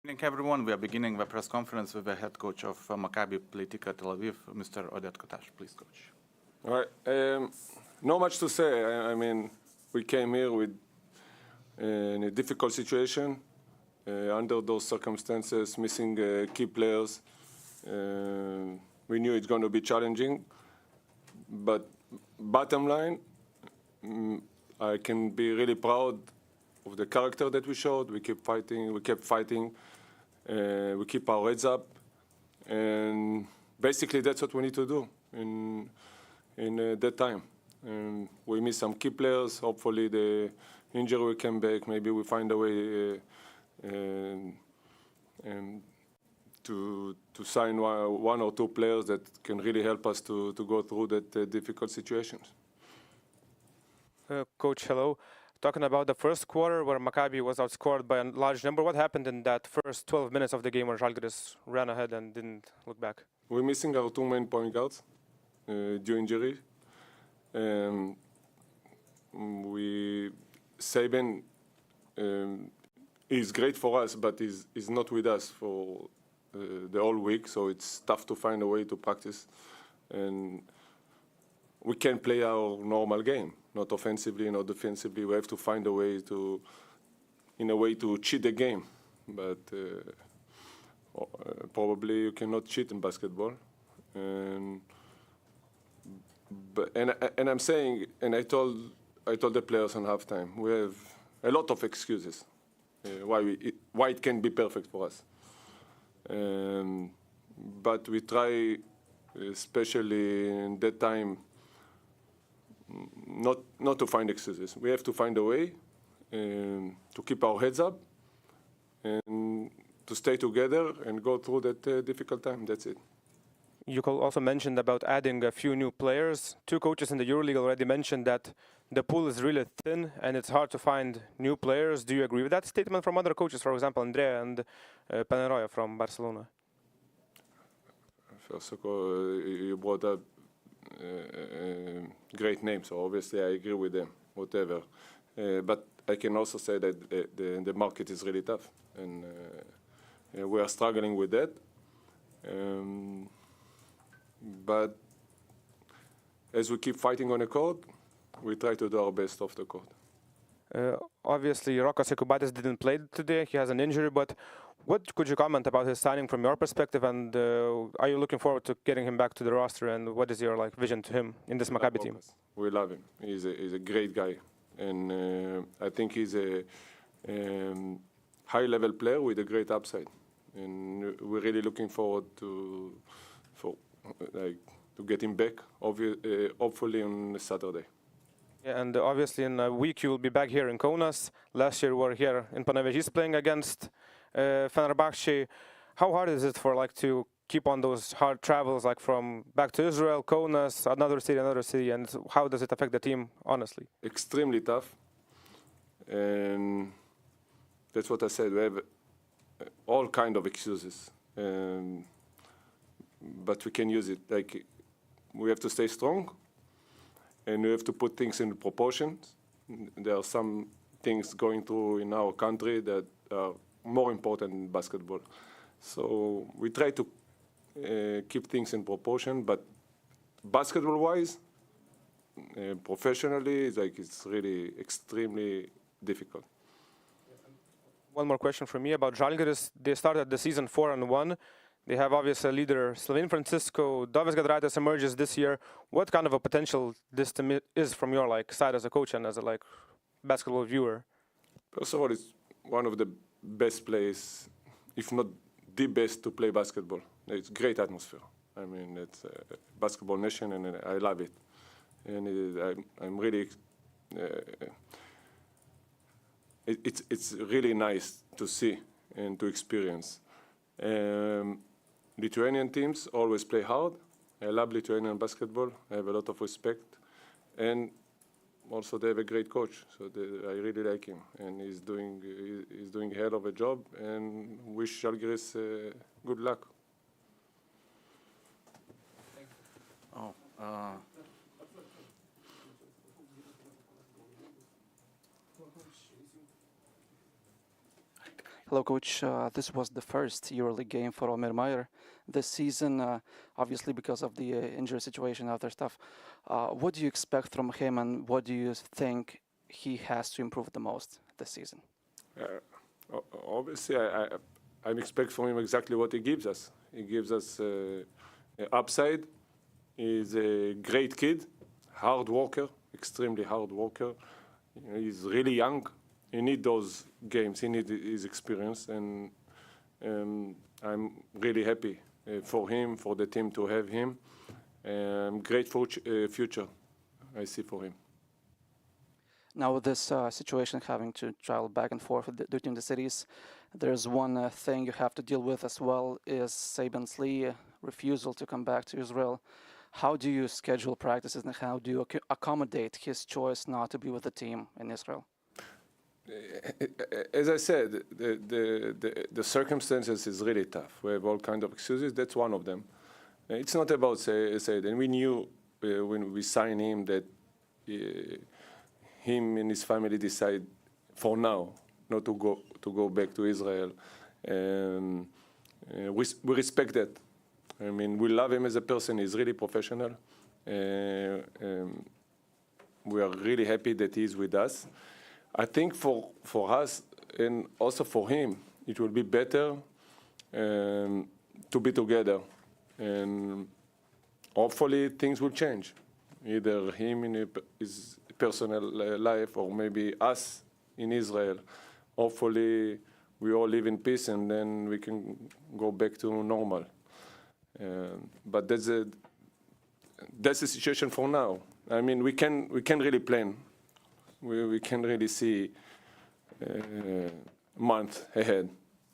Good evening, everyone. We are beginning the press conference with the head coach of Maccabi Playtika Tel Aviv, Mr. Oded Kotash. Please, coach. All right. Not much to say. I mean, we came here with in a difficult situation. Under those circumstances, missing key players, we knew it's going to be challenging. But bottom line, I can be really proud of the character that we showed. We kept fighting. We kept fighting. We keep our heads up, and basically that's what we need to do in that time. We miss some key players. Hopefully the injury will come back. Maybe we find a way to sign one or two players that can really help us to go through that difficult situations. Coach, hello. Talking about the first quarter where Maccabi was outscored by a large number, what happened in that first 12 minutes of the game where Žalgiris ran ahead and didn't look back? We're missing our two main point guards due to injury. Saban is great for us, but is not with us for the whole week, so it's tough to find a way to practice. And we can't play our normal game, not offensively, not defensively. We have to find a way to cheat the game. But probably you cannot cheat in basketball. And I'm saying, and I told the players on halftime, we have a lot of excuses why it can be perfect for us. But we try, especially in that time, not to find excuses. We have to find a way to keep our heads up and to stay together and go through that difficult time. That's it. You also mentioned about adding a few new players. Two coaches in the EuroLeague already mentioned that the pool is really thin and it's hard to find new players. Do you agree with that statement from other coaches, for example, Andrea and Paneroya from Barcelona? First of all, you brought up great names, so obviously I agree with them, whatever. But I can also say that the market is really tough, and we are struggling with that. But as we keep fighting on the court, we try to do our best off the court. Obviously, Rokas Jokubaitis didn't play today. He has an injury, but what could you comment about his signing from your perspective, and are you looking forward to getting him back to the roster, and what is your vision to him in this Maccabi team? We love him. He's a great guy, and I think he's a high-level player with a great upside, and we're really looking forward to get him back, hopefully on Saturday. Yeah, and obviously in a week you will be back here in Kaunas. Last year we were here in Panevėžys playing against Fenerbahce. How hard is it for to keep on those hard travels, from back to Israel, Kaunas, another city, and how does it affect the team, honestly? Extremely tough, and that's what I said. We have all kind of excuses, but we can use it. We have to stay strong, and we have to put things in proportions. There are some things going through in our country that are more important than basketball. So we try to keep things in proportion, but basketball-wise, professionally, it's really extremely difficult. One more question from me about Žalgiris. They started the season 4-1. They have obviously a leader, Slovene Francisco. Dovis Giedraitis emerges this year. What kind of a potential this team is from your side as a coach and as a basketball viewer? First of all, it's one of the best places, if not the best, to play basketball. It's great atmosphere. I mean, it's a basketball nation, and I love it. And I'm really. It's really nice to see and to experience. Lithuanian teams always play hard. I love Lithuanian basketball. I have a lot of respect, and also they have a great coach. So I really like him, and he's doing a hell of a job. And wish Žalgiris good luck. Hello, Coach. This was the first EuroLeague game for Omer Meyer this season, obviously because of the injury situation and other stuff. What do you expect from him, and what do you think he has to improve the most this season? Obviously, I expect from him exactly what he gives us. He gives us upside. He's a great kid, hard worker, extremely hard worker. You know, he's really young. He needs those games. He needs his experience, and I'm really happy for him, for the team to have him. Great future I see for him. Now, with this situation having to travel back and forth between the cities, there's one thing you have to deal with as well, is Saban Slee refusal to come back to Israel. How do you schedule practices, and how do you accommodate his choice not to be with the team in Israel? As I said, the circumstances is really tough. We have all kinds of excuses. That's one of them. It's not about Saban. We knew when we signed him that him and his family decide for now not to go back to Israel. We respect that. I mean, we love him as a person. He's really professional. We are really happy that he's with us. I think for us and also for him, it will be better to be together. And hopefully things will change. Either him in his personal life or maybe us in Israel. Hopefully we all live in peace and then we can go back to normal. But that's the situation for now. I mean, we can really plan. We can really see month ahead.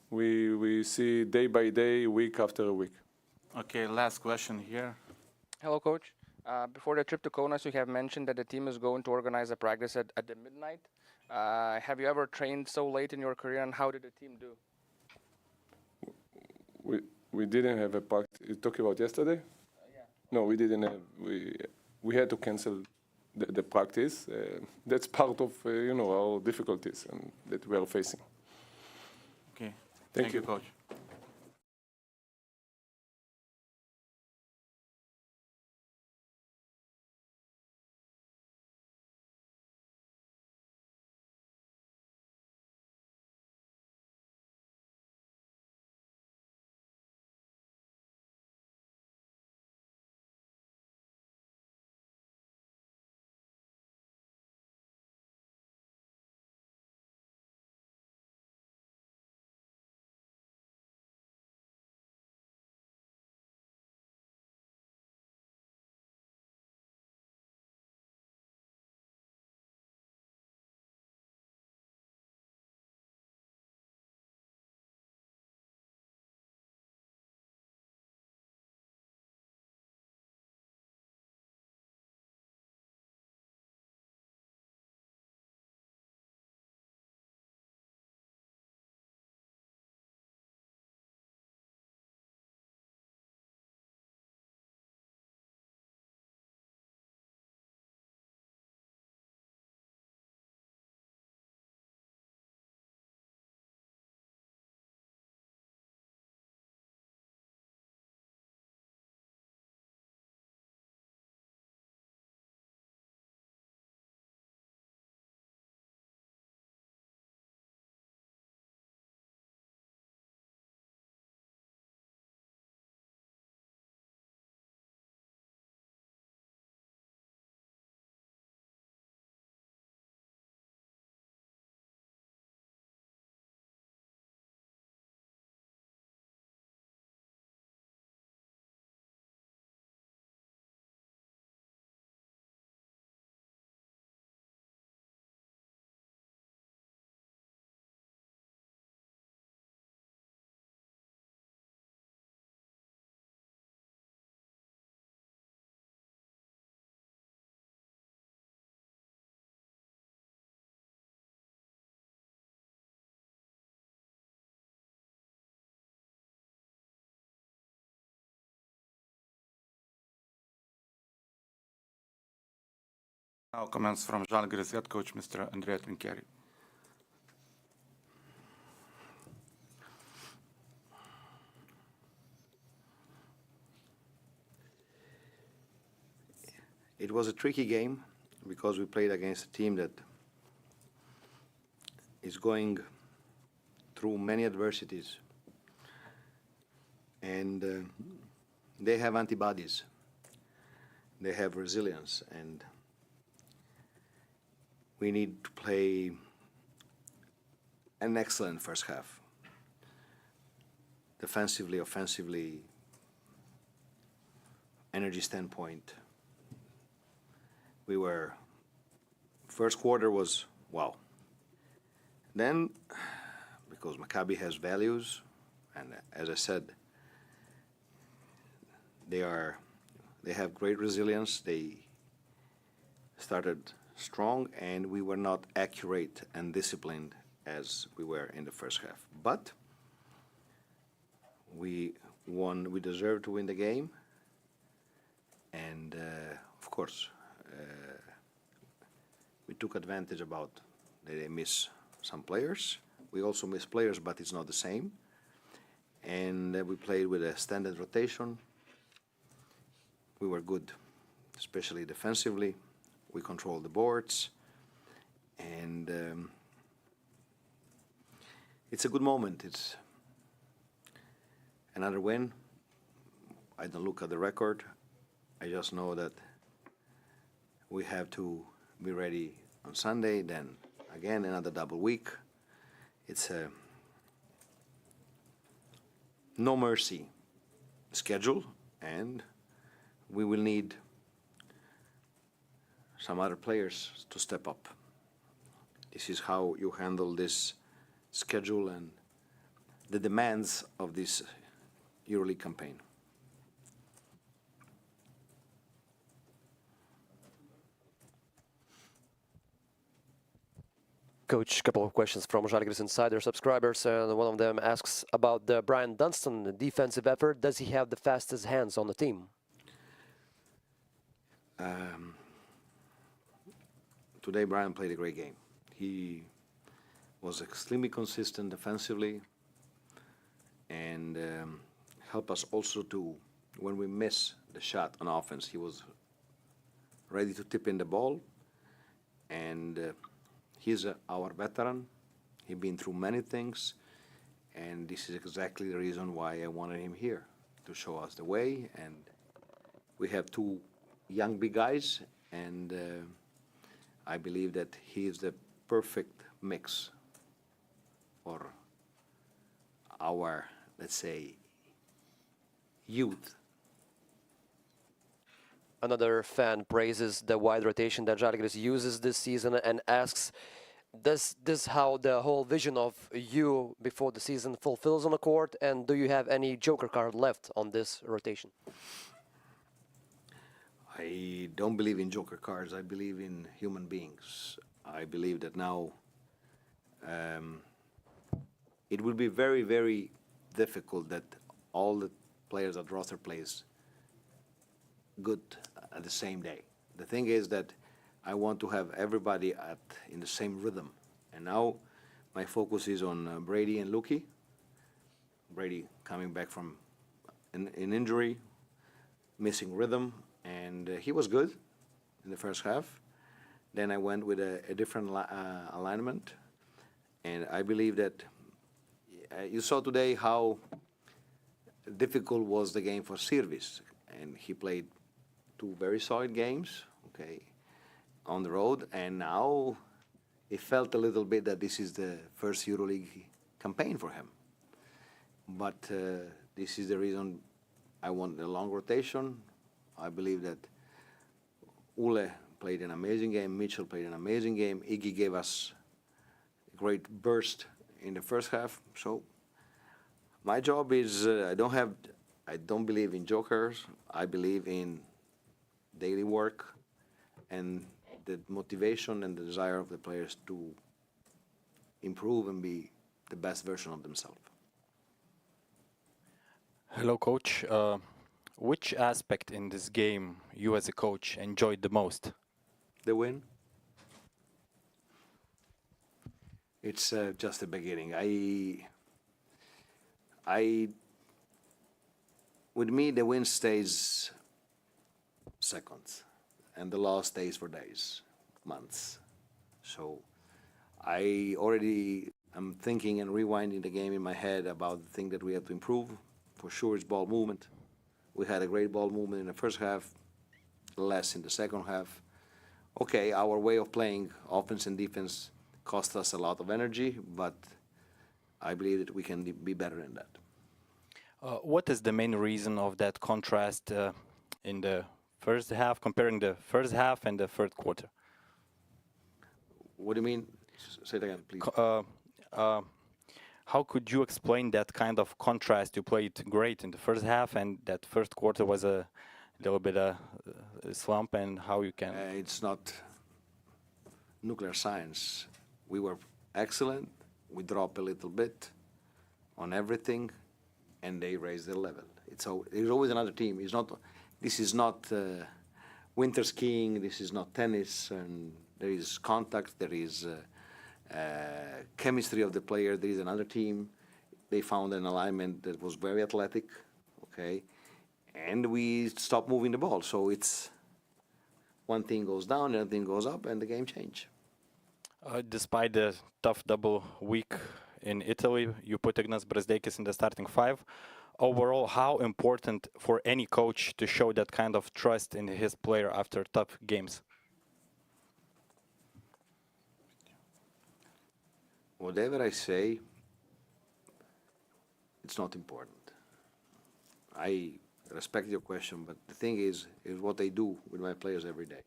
We see day by day, week after week. Okay, last question here. Hello, Coach. Before the trip to Kaunas, you have mentioned that the team is going to organize a practice at the midnight. Have you ever trained so late in your career, and how did the team do? We didn't have a practice. You talking about yesterday? Yeah. No, we didn't have. We had to cancel the practice. That's part of our difficulties and that we are facing. Okay. Thank you, Coach. Now comments from Žalgiris head coach, Mr. Andrea Trinchieri. It was a tricky game because we played against a team that is going through many adversities, and they have antibodies, they have resilience, and we need to play an excellent first half. Defensively, offensively, energy standpoint, we were, first quarter was wow. Then, because Maccabi has values, and as I said, they have great resilience. They started strong, and we were not accurate and disciplined as we were in the first half. But we won. We deserved to win the game, and of course, we took advantage about that they miss some players. We also miss players, but it's not the same. And we played with a standard rotation. We were good, especially defensively. We controlled the boards, and it's a good moment. It's another win. I don't look at the record. I just know that we have to be ready on Sunday, then again another double week. It's a no mercy schedule, and we will need some other players to step up. This is how you handle this schedule and the demands of this EuroLeague campaign. Coach, a couple of questions from Žalgiris Insider subscribers, and one of them asks about the Brian Dunstan defensive effort. Does he have the fastest hands on the team? Today, Brian played a great game. He was extremely consistent defensively, and helped us also to, when we miss the shot on offense, he was ready to tip in the ball, and he's our veteran. He's been through many things, and this is exactly the reason why I wanted him here, to show us the way. And we have two young big guys, and I believe that he is the perfect mix for our, let's say, youth. Another fan praises the wide rotation that Žalgiris uses this season and asks, does this how the whole vision of you before the season fulfills on the court, and do you have any joker card left on this rotation? I don't believe in joker cards. I believe in human beings. I believe that now it will be very, very difficult that all the players that roster plays good at the same day. The thing is that I want to have everybody in the same rhythm. And now my focus is on Brady and Luki. Brady coming back from an injury, missing rhythm, and he was good in the first half. Then I went with a different alignment, and I believe that you saw today how difficult was the game for Sirvis, and he played two very solid games, okay, on the road, and now it felt a little bit that this is the first EuroLeague campaign for him. But this is the reason I want a long rotation. I believe that Ule played an amazing game, Mitchell played an amazing game, Iggy gave us a great burst in the first half. So my job is, I don't believe in jokers. I believe in daily work and the motivation and the desire of the players to improve and be the best version of themselves. Hello, Coach. Which aspect in this game you as a coach enjoyed the most? The win. It's just the beginning. With me, the win stays second. and the loss stays for days, months. So I am thinking and rewinding the game in my head about the thing that we have to improve. For sure, it's ball movement. We had a great ball movement in the first half, less in the second half. Okay, our way of playing offense and defense cost us a lot of energy, but I believe that we can be better than that. What is the main reason of that contrast in the first half, comparing the first half and the third quarter? What do you mean? Say it again, please. How could you explain that kind of contrast? You played great in the first half, and that first quarter was a little bit a slump, and how you can... It's not nuclear science. We were excellent. We dropped a little bit on everything, and they raised their level. There's always another team. This is not winter skiing. This is not tennis. And there is contact. There is chemistry of the player. There is another team. They found an alignment that was very athletic. Okay, and we stopped moving the ball. So it's one thing goes down, another thing goes up, and the game changed. Despite the tough double week in Italy, you put Ignas Brazdeikis in the starting five. Overall, how important for any coach to show that kind of trust in his player after tough games? Whatever I say, it's not important. I respect your question, but the thing is what I do with my players every day.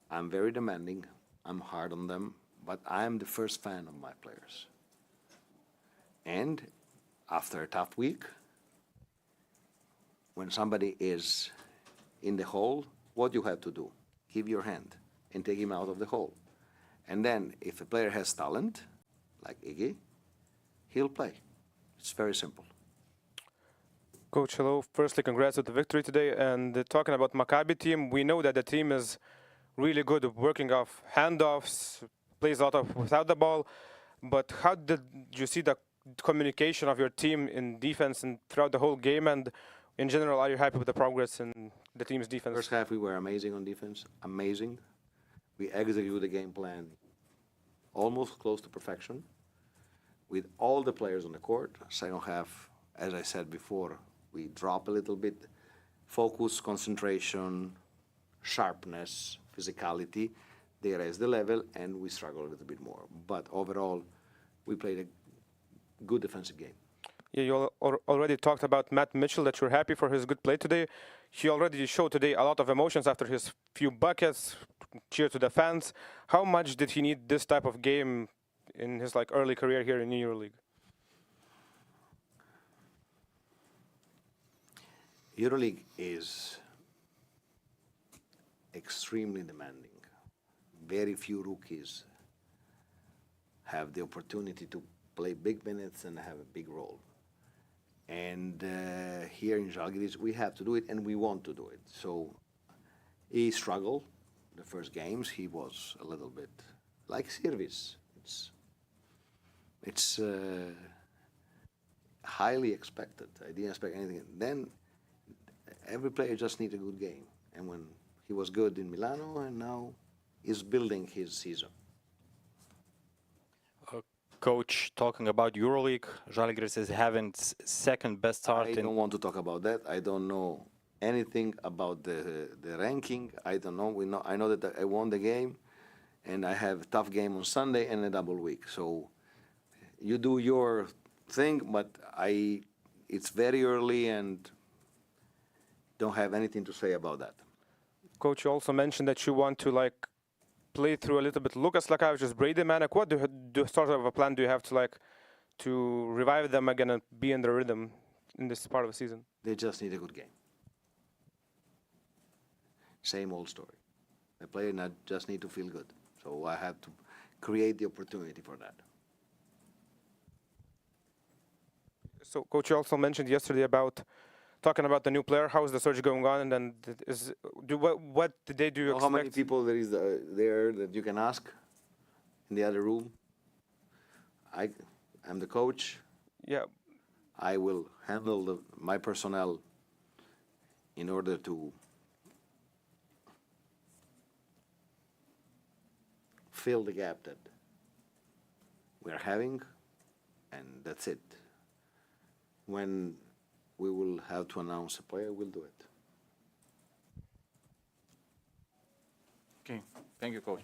I'm very demanding. I'm hard on them, but I am the first fan of my players. And after a tough week, when somebody is in the hole, what you have to do? Give your hand and take him out of the hole. And then if a player has talent, like Iggy, he'll play. It's very simple. Coach, hello. Firstly, congrats with the victory today. And talking about Maccabi team, we know that the team is really good at working off handoffs, plays a lot of without the ball. But how did you see the communication of your team in defense and throughout the whole game? And in general, are you happy with the progress in the team's defense? First half, we were amazing on defense. Amazing. We executed the game plan almost close to perfection with all the players on the court. Second half, as I said before, we drop a little bit. Focus, concentration, sharpness, physicality. They raised the level, and we struggled a little bit more. But overall, we played a good defensive game. Yeah, you already talked about Matt Mitchell, that you're happy for his good play today. He already showed today a lot of emotions after his few buckets, cheer to the fans. How much did he need this type of game in his early career here in EuroLeague? EuroLeague is extremely demanding. Very few rookies have the opportunity to play big minutes and have a big role. And here in Žalgiris, we have to do it, and we want to do it. So he struggled the first games. He was a little bit like Sirvis. It's highly expected. I didn't expect anything. Then every player just needs a good game. And when he was good in Milano, and now he's building his season. Coach, talking about EuroLeague, Žalgiris is having second best start. I don't want to talk about that. I don't know anything about the ranking. I don't know. I know that I won the game, and I have a tough game on Sunday and a double week. So you do your thing, but it's very early and don't have anything to say about that. Coach, you also mentioned that you want to play through a little bit Lukas Lakavičius, Brady Manek. What sort of a plan do you have to revive them again and be in the rhythm in this part of the season? They just need a good game. Same old story. The player just need to feel good. So I have to create the opportunity for that. So, Coach, you also mentioned yesterday about talking about the new player. How is the search going on? And then what today do you expect? How many people there is there that you can ask in the other room? I'm the coach. Yeah. I will handle my personnel in order to fill the gap that we are having, and that's it. When we will have to announce a player, we'll do it. Okay, thank you, coach.